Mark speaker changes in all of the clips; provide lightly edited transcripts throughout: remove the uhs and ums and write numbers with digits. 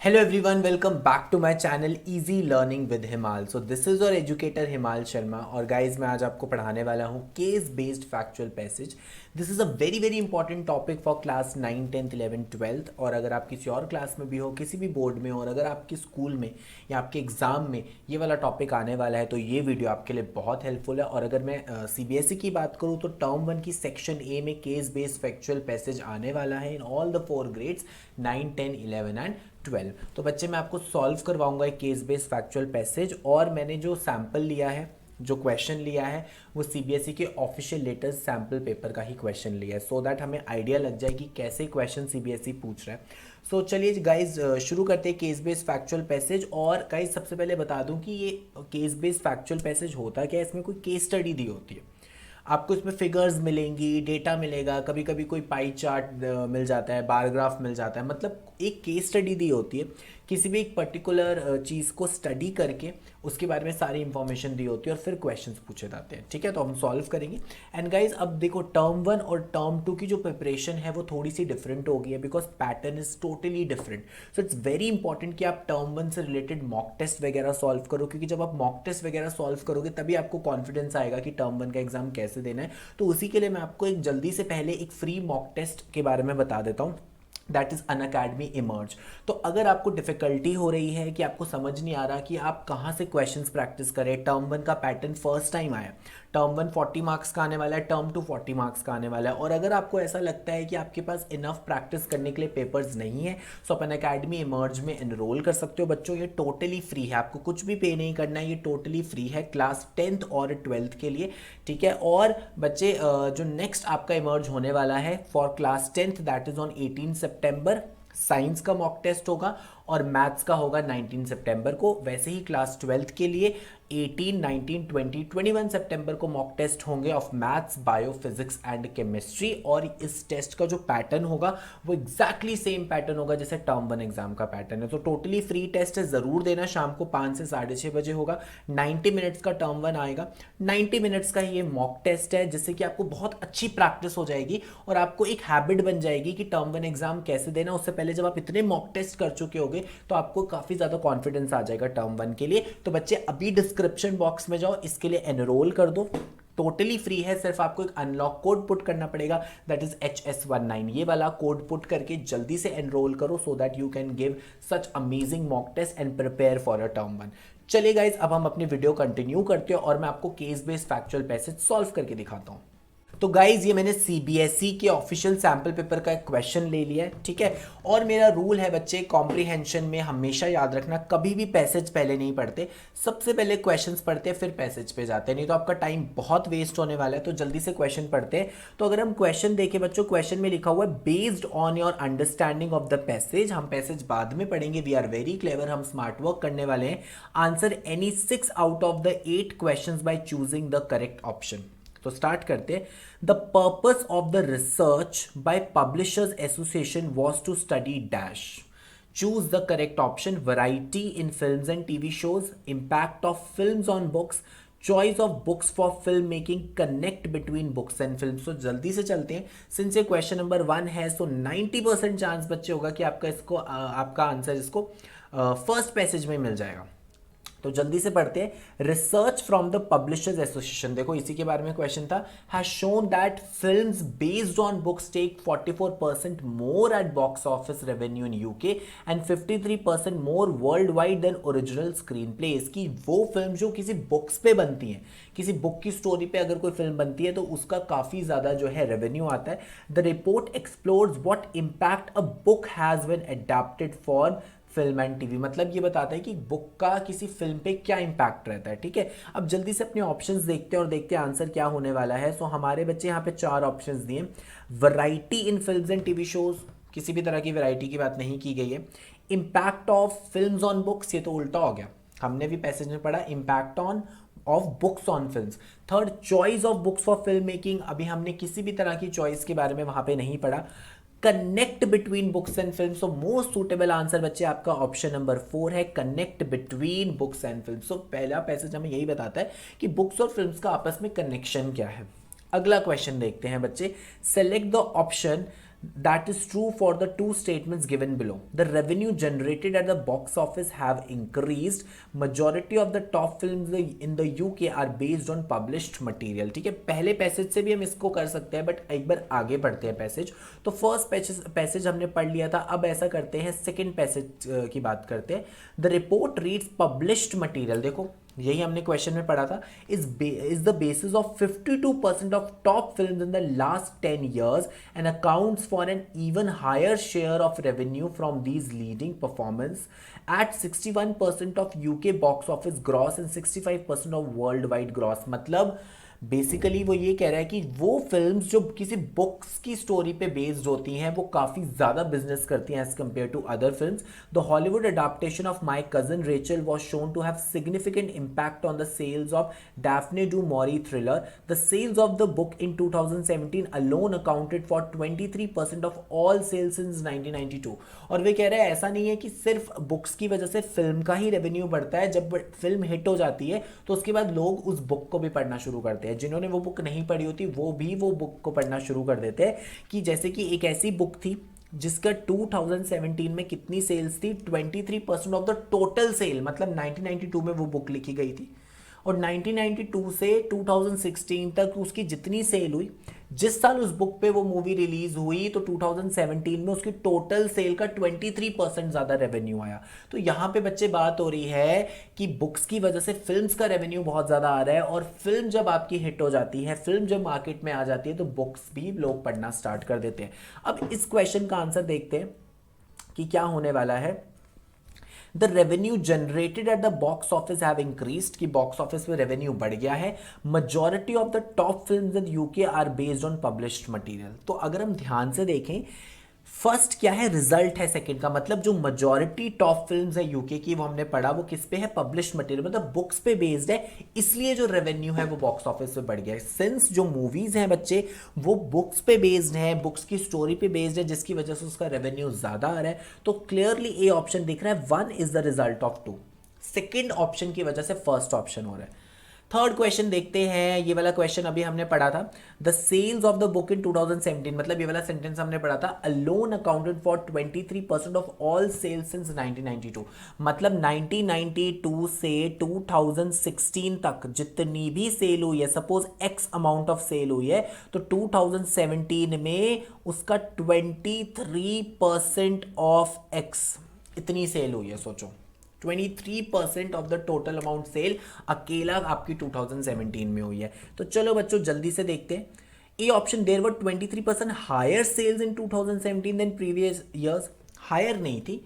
Speaker 1: Hello everyone, welcome back to my channel Easy Learning with Himal. So this is your educator Himal Sharma और guys मैं आज आपको पढ़ाने वाला हूँ case based factual passage. This is a very very important topic for class 9, 10th, 11th, 12th. और अगर आप किसी और क्लास में भी हो, किसी भी बोर्ड में, और अगर आपके स्कूल में या आपके एग्ज़ाम में ये वाला टॉपिक आने वाला है तो ये वीडियो आपके लिए बहुत हेल्पफुल है. और अगर मैं CBSE की बात करूँ तो टर्म 1 की सेक्शन ए में केस बेस्ड फैक्चुअल पैसेज आने वाला है in all the 4 grades 9, 10, 11 and 12. तो बच्चे मैं आपको सॉल्व करवाऊंगा एक केस बेस्ड फैक्चुअल पैसेज. और मैंने जो सैम्पल लिया है, जो क्वेश्चन लिया है, वो CBSE के ऑफिशियल लेटेस्ट सैम्पल पेपर का ही क्वेश्चन लिया है, सो दैट हमें आइडिया लग जाए कि कैसे क्वेश्चन CBSE पूछ रहा है. सो चलिए गाइज शुरू करते हैं केस बेस्ड फैक्चुअल पैसेज. और गाइज सबसे पहले बता दूं कि ये केस बेस्ड फैक्चुअल पैसेज होता क्या है. इसमें कोई केस स्टडी दी होती है, आपको इसमें फिगर्स मिलेंगी, डेटा मिलेगा, कभी कभी कोई पाई चार्ट मिल जाता है, बार ग्राफ मिल जाता है. मतलब एक केस स्टडी दी होती है, किसी भी एक पर्टिकुलर चीज़ को स्टडी करके उसके बारे में सारी इंफॉर्मेशन दी होती है और फिर क्वेश्चंस पूछे जाते हैं. ठीक है, तो हम सॉल्व करेंगे. एंड गाइज अब देखो टर्म 1 और टर्म 2 की जो प्रिपरेशन है वो थोड़ी सी डिफरेंट हो गई है, because pattern is totally different. So it's very important कि आप टर्म 1 से रिलेटेड मॉक टेस्ट वगैरह सॉल्व करो, क्योंकि जब आप मॉक टेस्ट वगैरह सॉल्व करोगे तभी आपको कॉन्फिडेंस आएगा कि टर्म 1 का एग्जाम कैसे देना है. तो उसी के लिए मैं आपको एक जल्दी से पहले एक फ्री मॉक टेस्ट के बारे में बता देता हूँ. That is Unacademy emerge. तो अगर आपको डिफिकल्टी हो रही है कि आपको समझ नहीं आ रहा कि आप कहाँ से क्वेश्चंस प्रैक्टिस करें, टर्म 1 का पैटर्न फर्स्ट टाइम आया, टर्म 1 40 मार्क्स का आने वाला है, टर्म 2 40 मार्क्स का आने वाला है, और अगर आपको ऐसा लगता है कि आपके पास इनफ प्रैक्टिस करने के लिए पेपर्स नहीं है, सो आप अनअकैडमी इमर्ज में एनरोल कर सकते हो. बच्चों ये टोटली फ्री है, आपको कुछ भी पे नहीं करना है, ये टोटली फ्री है क्लास 10th और 12th के लिए. ठीक है, और बच्चे जो नेक्स्ट आपका इमर्ज होने वाला है for class 10th, that is on 18 September. Science का मॉक टेस्ट होगा और मैथ्स का होगा 19 सितंबर को. वैसे ही क्लास 12th के लिए 18, 19, 20, 21 सितंबर को मॉक टेस्ट होंगे of maths, bio, physics and chemistry. और इस टेस्ट का जो पैटर्न होगा वो एग्जैक्टली सेम पैटर्न होगा जैसे टर्म 1 एग्जाम का पैटर्न है. तो टोटली फ्री टेस्ट है, ज़रूर देना. शाम को 5 से 6:30 बजे होगा. 90 मिनट्स का टर्म 1 आएगा, 90 मिनट्स का ये मॉक टेस्ट है, जिससे कि आपको बहुत अच्छी प्रैक्टिस हो जाएगी और आपको एक हैबिट बन जाएगी कि टर्म 1 एग्जाम कैसे देना. उससे पहले जब आप इतने मॉक टेस्ट कर चुके होगे तो आपको काफ़ी ज़्यादा कॉन्फिडेंस आ जाएगा टर्म 1 के लिए. तो बच्चे अभी डिस्क्रिप्शन बॉक्स में जाओ, इसके लिए एनरोल कर दो. टोटली फ्री है, सिर्फ आपको एक अनलॉक कोड पुट करना पड़ेगा, दैट इज HS19. ये वाला कोड पुट करके जल्दी से एनरोल करो so that you can give such amazing mock test and prepare for a term 1. चलिए गाइज अब हम अपनी वीडियो कंटिन्यू करते हैं और मैं आपको case based factual passage solve करके दिखाता हूँ. तो गाइज ये मैंने CBSE के ऑफिशियल सैम्पल पेपर का एक क्वेश्चन ले लिया है. ठीक है, और मेरा रूल है बच्चे कॉम्प्रिहेंशन में हमेशा याद रखना, कभी भी पैसेज पहले नहीं पढ़ते, सबसे पहले क्वेश्चंस पढ़ते हैं फिर पैसेज पे जाते हैं, नहीं तो आपका टाइम बहुत वेस्ट होने वाला है. तो जल्दी से क्वेश्चन पढ़ते हैं. तो अगर हम क्वेश्चन देखें बच्चों, क्वेश्चन में लिखा हुआ है based on your understanding of the passage. हम पैसेज बाद में पढ़ेंगे, वी आर वेरी क्लेवर, हम स्मार्ट वर्क करने वाले हैं. Answer any 6 out of the 8 question by choosing the correct option. तो स्टार्ट करते हैं. The purpose of the research by publishers association was to study dash. Choose the correct option. Variety in films and TV shows, impact of films on books, choice of books for film making, connect between books and film. तो जल्दी से चलते हैं. Since ये question number 1 है सो 90% chance बच्चे होगा कि आपका इसको आपका आंसर इसको फर्स्ट पैसेज में मिल जाएगा. तो जल्दी से पढ़ते हैं. Research from the publishers association, देखो इसी के बारे में क्वेश्चन था, has shown that films based on books take 44% more at box office revenue in UK and 53% more world wide than original screen plays. की वो फिल्म जो किसी बुक्स पे बनती हैं, किसी बुक की स्टोरी पे अगर कोई फिल्म बनती है तो उसका काफ़ी ज़्यादा जो है रेवेन्यू आता है. The report explores what impact a book has been adapted for film and TV. मतलब ये बताता है कि बुक का किसी फिल्म पे क्या इंपैक्ट रहता है. ठीक है, अब जल्दी से अपने ऑप्शंस देखते हैं और देखते हैं आंसर क्या होने वाला है. सो हमारे बच्चे यहाँ पे 4 ऑप्शंस दिए. Variety in films and TV shows, किसी भी तरह की वैरायटी की बात नहीं की गई है. Impact of films on books, ये तो उल्टा हो गया, हमने भी पैसेज में पढ़ा impact on off books on films. Third, choice of books for film making, अभी हमने किसी भी तरह की चॉइस के बारे में वहां पे नहीं पढ़ा. Connect between books and film, so most suitable answer बच्चे आपका ऑप्शन नंबर 4 है, connect between books and film. So पहला पैसेज हमें यही बताता है कि बुक्स और फिल्म्स का आपस में कनेक्शन क्या है. अगला क्वेश्चन देखते हैं बच्चे. Select the option That is true for the two statements given below. The revenue generated at the box office have increased. Majority of the top films in the UK are based on published material. ठीक है, पहले passage से भी हम इसको कर सकते हैं, बट एक बार आगे पढ़ते हैं पैसेज. तो फर्स्ट पैसेज हमने पढ़ लिया था, अब ऐसा करते हैं सेकेंड पैसेज की बात करते हैं. The report reads published material. देखो यही हमने क्वेश्चन में पढ़ा था. Is the basis of 52% of top films in the last 10 years and accounts for an even higher share of revenue from these leading performers at 61% of UK box office gross and 65% of worldwide gross. मतलब basically वो ये कह रहा है कि वो films जो किसी बुक्स की स्टोरी पे बेस्ड होती हैं वो काफ़ी ज़्यादा बिजनेस करती हैं as compare to other films. The Hollywood adaptation of My Cousin Rachel was shown to have significant impact on the sales of Daphne du Maurier thriller. The sales of the book in 2017 alone accounted for 23% of all sales since 1992. और वे कह रहे हैं ऐसा नहीं है कि सिर्फ books की वजह से फिल्म का ही रेवेन्यू बढ़ता है. जब फिल्म हिट हो जाती है तो उसके बाद लोग उस बुक को भी पढ़ना शुरू करते हैं. जिन्होंने वो बुक नहीं पढ़ी होती वो भी वो बुक को पढ़ना शुरू कर देते हैं. कि जैसे कि एक ऐसी बुक थी जिसका 2017 में कितनी सेल्स थी, 23% ऑफ द टोटल सेल. मतलब 1992 में वो बुक लिखी गई थी और 1992 से 2016 तक उसकी जितनी सेल हुई, जिस साल उस बुक पे वो मूवी रिलीज हुई तो 2017 में उसकी टोटल सेल का 23% ज़्यादा रेवेन्यू आया. तो यहाँ पे बच्चे बात हो रही है कि बुक्स की वजह से फिल्म्स का रेवेन्यू बहुत ज़्यादा आ रहा है, और फिल्म जब आपकी हिट हो जाती है, फिल्म जब मार्केट में आ जाती है तो बुक्स भी लोग पढ़ना स्टार्ट कर देते हैं. अब इस क्वेश्चन का आंसर देखते हैं कि क्या होने वाला है. The revenue generated at the box office have increased. कि बॉक्स ऑफिस में रेवेन्यू बढ़ गया है. Majority of the top films in UK are based on published material. तो अगर हम ध्यान से देखें, फर्स्ट क्या है, रिजल्ट है सेकंड का. मतलब जो मेजॉरिटी टॉप फिल्म्स है यूके की वो हमने पढ़ा, वो किस पे है, पब्लिश्ड मटेरियल, मतलब बुक्स पे बेस्ड है. इसलिए जो रेवेन्यू है वो बॉक्स ऑफिस पे बढ़ गया है. सिंस जो मूवीज हैं बच्चे वो बुक्स पे बेस्ड है, बुक्स की स्टोरी पे बेस्ड है, जिसकी वजह से उसका रेवेन्यू ज्यादा आ रहा है. तो क्लियरली ए ऑप्शन दिख रहा है, 1 is the result of 2. Second option की वजह से फर्स्ट ऑप्शन हो रहा है. थर्ड क्वेश्चन देखते हैं. ये वाला क्वेश्चन अभी हमने पढ़ा था. The sales of the book in 2017, मतलब ये वाला सेंटेंस हमने पढ़ा था, alone accounted for 23% of all sales since 1992. मतलब 1992 से 2016 तक जितनी भी सेल हुई है, suppose X amount of sale हुई है, तो 2017 में उसका 23% ऑफ एक्स इतनी सेल हुई है. सोचो 23% of the total amount sale अकेला आपकी 2017 में हुई है. तो चलो बच्चों जल्दी से देखते हैं. A option, there were 23% higher sales in 2017 than previous years. Higher नहीं थी,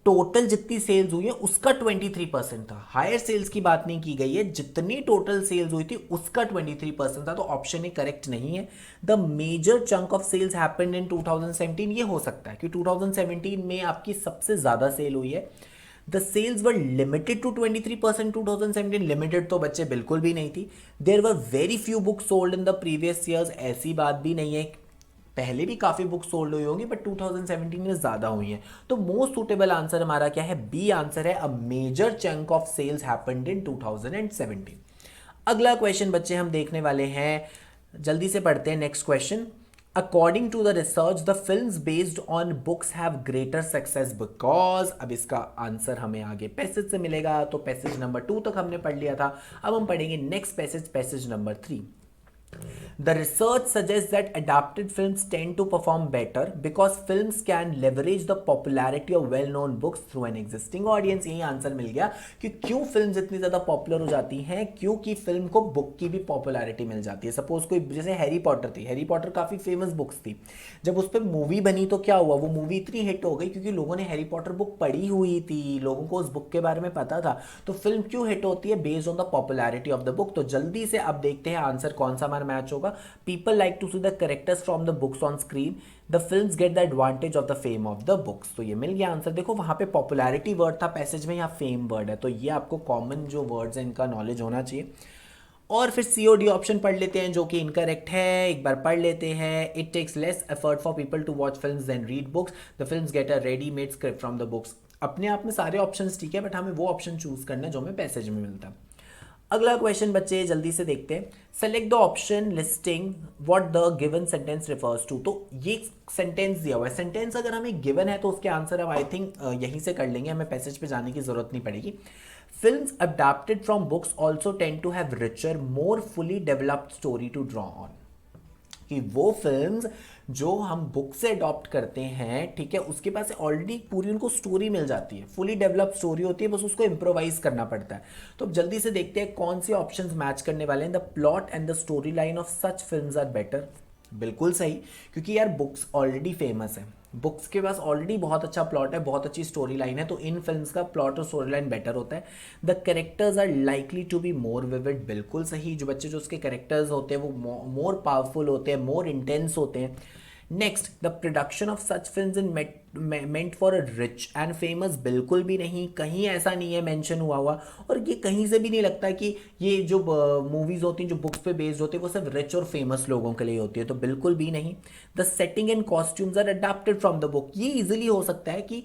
Speaker 1: टोटल जितनी सेल्स हुई है उसका 23% था. हायर सेल्स की बात नहीं की गई है, जितनी टोटल सेल्स हुई थी उसका 23% था. तो ऑप्शन ए करेक्ट नहीं है. The major chunk of sales happened in 2017. ये हो सकता है कि 2017 में आपकी सबसे ज्यादा सेल हुई है. The sales were limited to 23% 2017. Limited तो बच्चे बिल्कुल भी नहीं थी. There were very few books sold in the previous years. ऐसी बात भी नहीं है, पहले भी काफी बुक्स सोल्ड हुई होंगी बट 2017 में ज्यादा हुई हैं. तो मोस्ट सुटेबल आंसर हमारा क्या है, बी आंसर है. A major chunk of sales happened in 2017. अगला क्वेश्चन बच्चे हम देखने वाले हैं, जल्दी से पढ़ते हैं. Next question. According to the research, the films based on books have greater success because. अब इसका आंसर हमें आगे पैसेज से मिलेगा. तो पैसेज नंबर 2 तक हमने पढ़ लिया था. अब हम पढ़ेंगे next passage, passage number 3. The research suggests that adapted films tend to perform better because films can leverage the popularity of well-known books through an existing audience. यही आंसर मिल गया कि क्यों फिल्म्स इतनी ज़्यादा पॉपुलर हो जाती हैं, क्योंकि फिल्म को बुक की भी पॉपुलैरिटी मिल जाती है. सपोज कोई जैसे हैरी पॉटर थी, हैरी पॉटर काफ़ी फेमस बुक्स थी. जब उस पर मूवी बनी तो क्या हुआ, वो मूवी इतनी हिट हो गई क्योंकि लोगों ने हैरी पॉटर बुक पढ़ी हुई थी, लोगों को उस बुक के बारे में पता था. तो फिल्म क्यों हिट होती है, based on the popularity of the book. तो जल्दी से अब देखते हैं आंसर कौन सा हमारा मैच होगा. People like to see the characters from the books on screen. The films get the advantage of the fame of the books. तो ये मिल गया आंसर. देखो वहां पे पॉपुलैरिटी वर्ड था पैसेज में, यहाँ फेम वर्ड है. तो ये आपको कॉमन जो वर्ड्स हैं इनका नॉलेज होना चाहिए. और फिर COD ऑप्शन पढ़ लेते हैं जो कि इनकरेक्ट है. एक बार पढ़ लेते हैं. It takes less effort for people to watch films than read books. The films get a readymade script from the books. अपने आप में सारे ऑप्शंस ठीक है, बट हमें वो ऑप्शन चूज करना है जो हमें पैसेज में मिलता है. अगला क्वेश्चन बच्चे जल्दी से देखते हैं। Select the option listing what the given sentence refers to. तो ये सेंटेंस दिया हुआ है, सेंटेंस अगर हमें गिवन है तो उसके आंसर हम आई थिंक यहीं से कर लेंगे, हमें पैसेज पे जाने की जरूरत नहीं पड़ेगी। Films adapted from books also tend to have richer more fully developed story to draw on. कि वो फिल्म्स जो हम बुक से अडॉप्ट करते हैं, ठीक है, उसके पास ऑलरेडी पूरी उनको स्टोरी मिल जाती है, फुली डेवलप्ड स्टोरी होती है, बस उसको इम्प्रोवाइज करना पड़ता है। तो अब जल्दी से देखते हैं कौन से ऑप्शंस मैच करने वाले हैं। The plot and the story line of such films are better. बिल्कुल सही, क्योंकि यार बुक्स ऑलरेडी फेमस है, बुक्स के पास ऑलरेडी बहुत अच्छा प्लॉट है, बहुत अच्छी स्टोरी लाइन है, तो इन फिल्म्स का प्लॉट और स्टोरी लाइन बेटर होता है। The characters are likely to be more vivid. बिल्कुल सही, जो बच्चे जो उसके कैरेक्टर्स होते हैं वो मोर पावरफुल होते हैं, मोर इंटेंस होते हैं। Next, the production of such films in meant for a rich and famous. बिल्कुल भी नहीं, कहीं ऐसा नहीं है मेंशन हुआ और ये कहीं से भी नहीं लगता कि ये जो मूवीज होती हैं जो बुक्स पे बेस्ड होती है वो सिर्फ रिच और फेमस लोगों के लिए होती है, तो बिल्कुल भी नहीं। The setting and costumes are adapted from the book. ये इजीली हो सकता है कि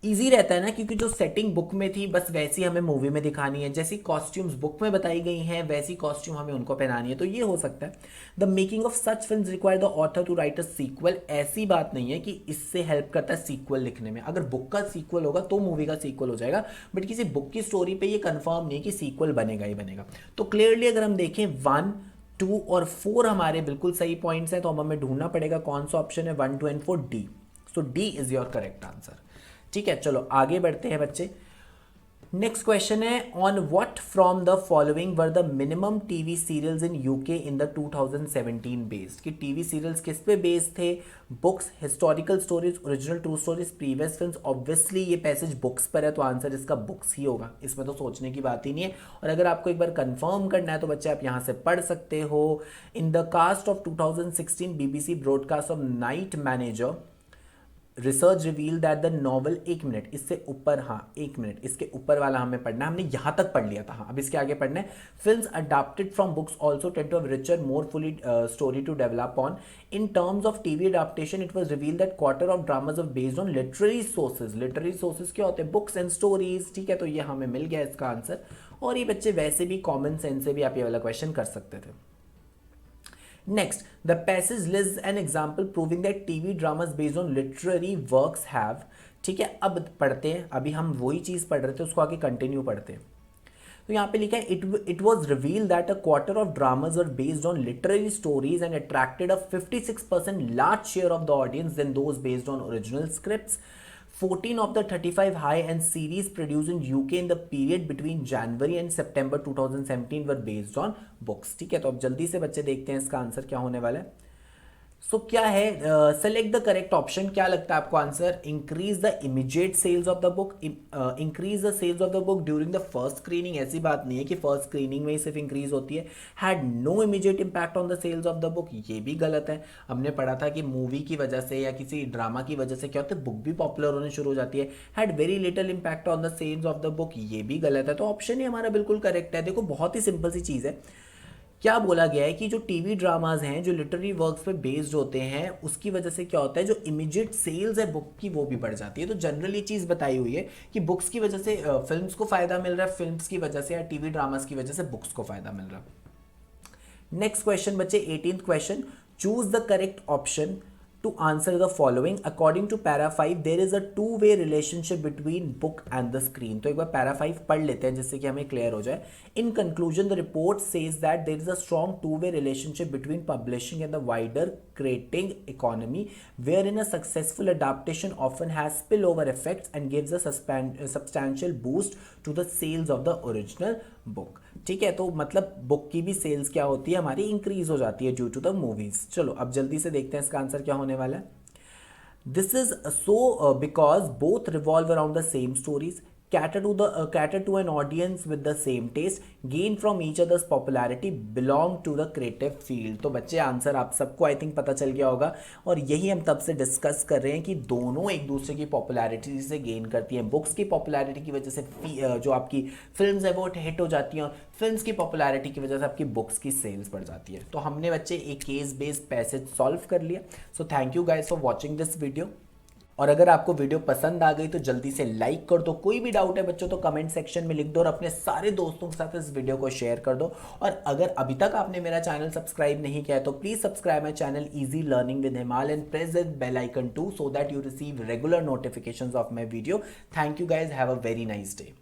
Speaker 1: ईजी रहता है ना, क्योंकि जो सेटिंग बुक में थी बस वैसी हमें मूवी में दिखानी है, जैसी कॉस्ट्यूम्स बुक में बताई गई हैं वैसी कॉस्ट्यूम हमें उनको पहनानी है, तो ये हो सकता है। The making of such films require the author to write a sequel. ऐसी बात नहीं है कि इससे हेल्प करता है सीक्वल लिखने में, अगर बुक का सीक्वल होगा तो मूवी का सीक्वल हो जाएगा, बट किसी बुक की स्टोरी पे ये कंफर्म नहीं है कि सीक्वल बनेगा ही बनेगा। तो क्लियरली अगर हम देखें 1, 2 और 4 हमारे बिल्कुल सही पॉइंट्स हैं, तो हमें ढूंढना पड़ेगा कौन सा ऑप्शन है 1, 2 and 4, D. So D is your correct answer. ठीक है, चलो आगे बढ़ते हैं बच्चे। नेक्स्ट क्वेश्चन है, on what from the following were the minimum TV serials in UK in the 2017 based. कि टीवी सीरियल्स किस पे बेस्ड थे? Books, historical stories, original true stories, previous films. Obviously ये पैसेज बुक्स पर है तो answer इसका बुक्स ही होगा, इसमें तो सोचने की बात ही नहीं है। और अगर आपको एक बार कंफर्म करना है तो बच्चे आप यहाँ से पढ़ सकते हो। In the cast of 2016 BBC broadcast of night manager, research reveal that the novel, 1 minute इससे ऊपर, हाँ 1 मिनट इसके ऊपर वाला हमें पढ़ना है, हमने यहाँ तक पढ़ लिया था, हाँ अब इसके आगे पढ़ना है। Films adapted from books also tend to have richer more fully story to develop on. In terms of TV adaptation it was reveal that quarter of dramas of based on literary sources. Literary sources क्या होते हैं? Books and stories. ठीक है, तो ये हमें मिल गया इसका आंसर। और ये बच्चे वैसे भी कॉमन सेंस से भी आप ये वाला क्वेश्चन कर सकते थे। Next, the passage lists an example proving that TV dramas based on literary works have। ठीक है, अब पढ़ते हैं, अभी हम वही चीज़ पढ़ रहे थे उसको आगे कंटिन्यू पढ़ते हैं। तो यहाँ पे लिखा है it was reveal that a quarter of dramas are based on literary stories and attracted a 56% large share of the audience than those based on original scripts. 14 of the 35 high-end series produced in UK in the period between January and September 2017 were based on books। ठीक है, तो अब जल्दी से बच्चे देखते हैं इसका आंसर क्या होने वाला है। सो क्या है? Select the correct option. क्या लगता है आपको answer? Increase the immediate sales of the book, increase the sales of the book during the first screening. ऐसी बात नहीं है कि फर्स्ट स्क्रीनिंग में ही सिर्फ इंक्रीज होती है। Had no immediate impact on the sales of the book, ये भी गलत है। हमने पढ़ा था कि मूवी की वजह से या किसी ड्रामा की वजह से क्या होता है, बुक भी पॉपुलर होने शुरू हो जाती है। Had very little impact on the sales of the book, ये भी गलत है। तो ऑप्शन ही हमारा बिल्कुल करेक्ट है। देखो बहुत ही सिंपल सी चीज़ है। क्या बोला गया है कि जो टीवी ड्रामाज हैं जो लिटरेरी वर्क्स पे बेस्ड होते हैं उसकी वजह से क्या होता है, जो इमीडिएट सेल्स है बुक की वो भी बढ़ जाती है। तो जनरली ये चीज़ बताई हुई है कि बुक्स की वजह से फिल्म्स को फायदा मिल रहा है, फिल्म्स की वजह से या टीवी ड्रामाज की वजह से बुक्स को फायदा मिल रहा है। नेक्स्ट क्वेश्चन बच्चे, 18th question, choose the correct option to answer the following according to para 5 there is a two-way relationship between book and the screen। तो एक बार para 5 पढ़ लेते हैं जिससे कि हमें क्लियर हो जाए। In conclusion, the report says that there is a strong two-way relationship between publishing and the wider creating economy, wherein a successful adaptation often has spillover effects and gives a substantial boost to the sales of the original book। ठीक है, तो मतलब book की भी sales क्या होती है हमारी, इंक्रीज हो जाती है ड्यू टू द मूवीज। चलो अब जल्दी से देखते हैं इसका आंसर क्या होने वाला है। This is so because both revolve around the same stories, cater to an audience with the same taste, gain from each other's popularity, belong to the creative field। तो बच्चे आंसर आप सबको आई थिंक पता चल गया होगा और यही हम तब से डिस्कस कर रहे हैं कि दोनों एक दूसरे की पॉपुलैरिटी से गेन करती हैं। बुक्स की पॉपुलैरिटी की वजह से जो आपकी फिल्म्स है वो हिट हो जाती हैं और फिल्म्स की पॉपुलैरिटी की वजह से आपकी बुक्स की सेल्स बढ़ जाती है। तो हमने बच्चे एक केस बेस्ड पैसेज सॉल्व कर लिया। So thank you guys for watching this video. और अगर आपको वीडियो पसंद आ गई तो जल्दी से लाइक कर दो, कोई भी डाउट है बच्चों तो कमेंट सेक्शन में लिख दो और अपने सारे दोस्तों के साथ इस वीडियो को शेयर कर दो। और अगर अभी तक आपने मेरा चैनल सब्सक्राइब नहीं किया है तो please subscribe my channel easy learning with Himal and press the bell icon to, so that you receive regular notifications of my video. Thank you guys, have a very nice day.